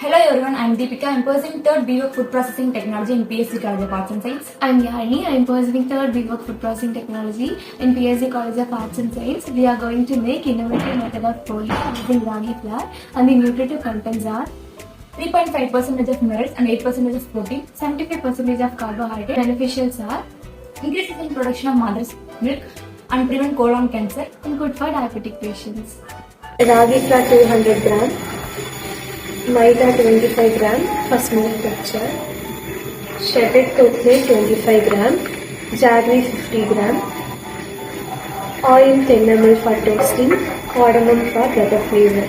Hello everyone, I am Deepika. I am pursuing 3rd BWork Food Processing Technology in PSC College of Arts and Science. I am Yani. I am pursuing 3rd BWork Food Processing Technology in PSC College of Arts and Science. We are going to make innovative method of poli using ragi flour, and the nutritive contents are 3.5% of millets and 8% of protein. 75% of carbohydrate. Beneficials are Increases in production of mother's milk and prevent colon cancer. and good for diabetic patients. Ragi flour 200 gram, maida 25 gram for smooth texture, shredded coconut 25 gram, jaggery 50 gram, oil 10 ml for toasting, cardamom for better flavor.